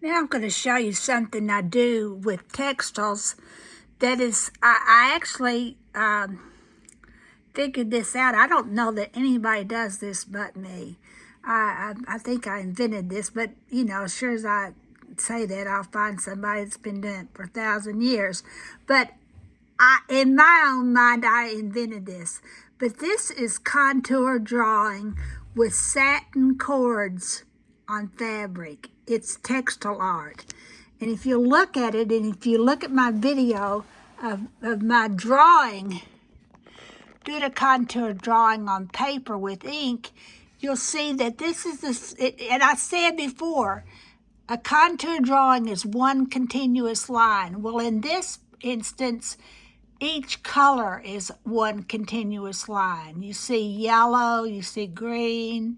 Now I'm going to show you something I do with textiles. That is, I actually figured this out. I don't know that anybody does this but me. I think I invented this, but you know, as sure as I say that, I'll find somebody that's been doing it for 1,000 years. But in my own mind, I invented this. But this is contour drawing with satin cords on fabric. It's textile art. And if you look at it, and if you look at my video of my drawing, doing a contour drawing on paper with ink, you'll see that this is and I said before, a contour drawing is one continuous line. Well, in this instance, each color is one continuous line. You see yellow, you see green,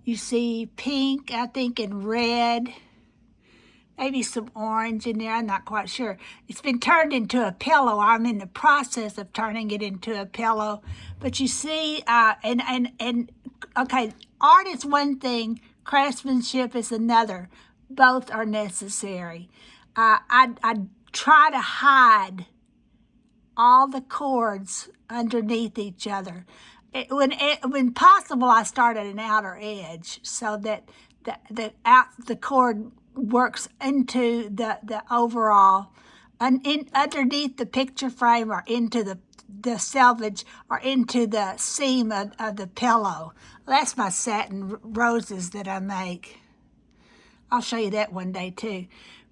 you see pink, I think, and red. Maybe some orange in there, I'm not quite sure. It's been turned into a pillow. I'm in the process of turning it into a pillow. But you see, okay, art is one thing, craftsmanship is another. Both are necessary. I try to hide all the cords underneath each other. When possible, I start at an outer edge so that the cord works into the overall, underneath the picture frame, or into the selvage, or into the seam of the pillow. That's my satin roses that I make. I'll show you that one day too.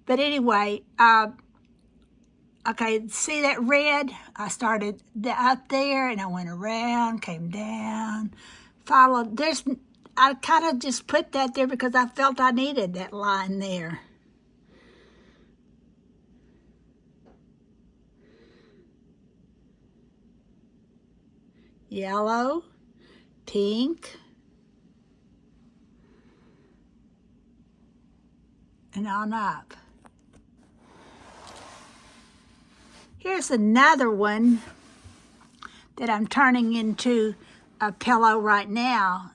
But anyway, okay, see that red? I started up there and I went around, came down, followed. I kind of just put that there because I felt I needed that line there. Yellow, pink, and on up. Here's another one that I'm turning into a pillow right now.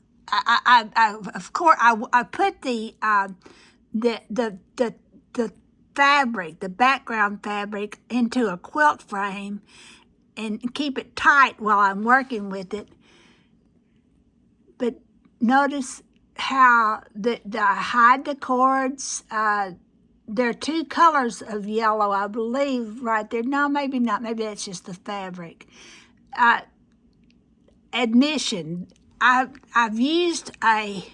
Of course, I put the fabric, the background fabric, into a quilt frame and keep it tight while I'm working with it. But notice how I hide the cords. There are two colors of yellow, I believe, right there. No, maybe not. Maybe that's just the fabric. Admission, I've used a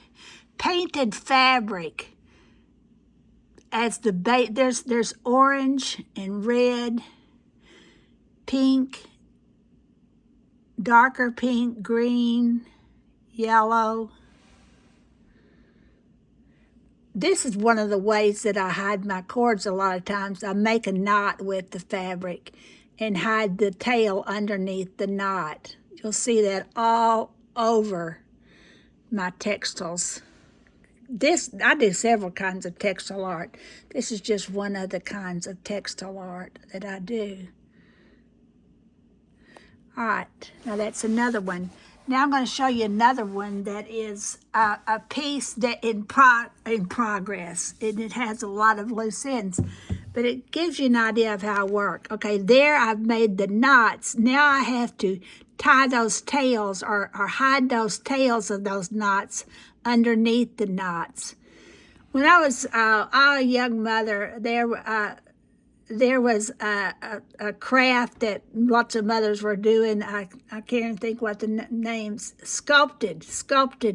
painted fabric as the base. There's orange and red, pink, darker pink, green, yellow. This is one of the ways that I hide my cords a lot of times. I make a knot with the fabric and hide the tail underneath the knot. You'll see that all over my textiles. I do several kinds of textile art. This is just one of the kinds of textile art that I do. All right, now that's another one. Now I'm going to show you another one that is a piece that in progress, and it has a lot of loose ends, but it gives you an idea of how I work. Okay, there I've made the knots. Now I have to tie those tails or hide those tails of those knots underneath the knots. When I was a young mother, there was a craft that lots of mothers were doing. I can't even think what the name's, sculpted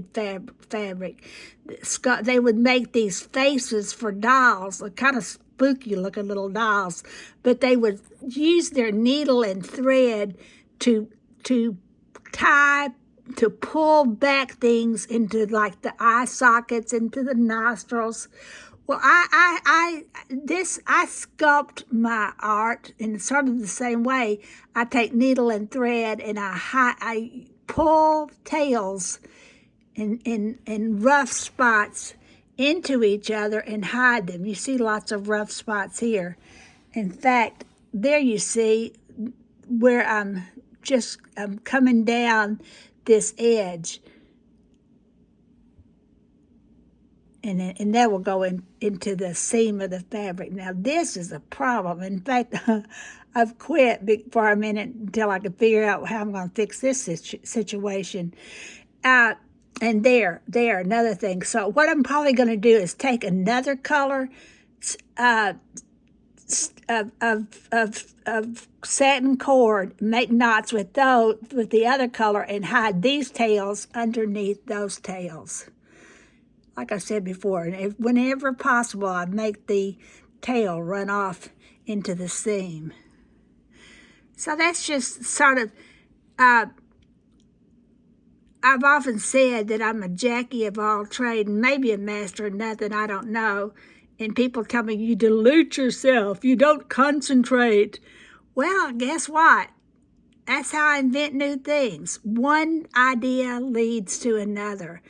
fabric. They would make these faces for dolls, kind of spooky looking little dolls, but they would use their needle and thread to pull back things into, like, the eye sockets, into the nostrils. Well, I sculpt my art in sort of the same way. I take needle and thread and I pull tails in rough spots into each other and hide them. You see lots of rough spots here. In fact, there you see where I'm coming down this edge. and that will go into the seam of the fabric. Now this is a problem. In fact, I've quit for a minute until I could figure out how I'm going to fix this situation. And there, another thing. So what I'm probably going to do is take another color of satin cord, make knots with the other color, and hide these tails underneath those tails. Like I said before, and whenever possible, I make the tail run off into the seam. So that's just sort of, I've often said that I'm a Jackie of all trade and maybe a master of nothing, I don't know. And people tell me, you dilute yourself, you don't concentrate. Well, guess what? That's how I invent new things. One idea leads to another.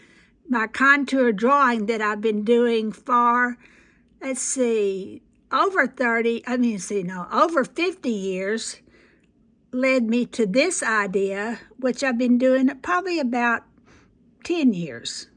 My contour drawing that I've been doing for, over 50 years led me to this idea, which I've been doing probably about 10 years.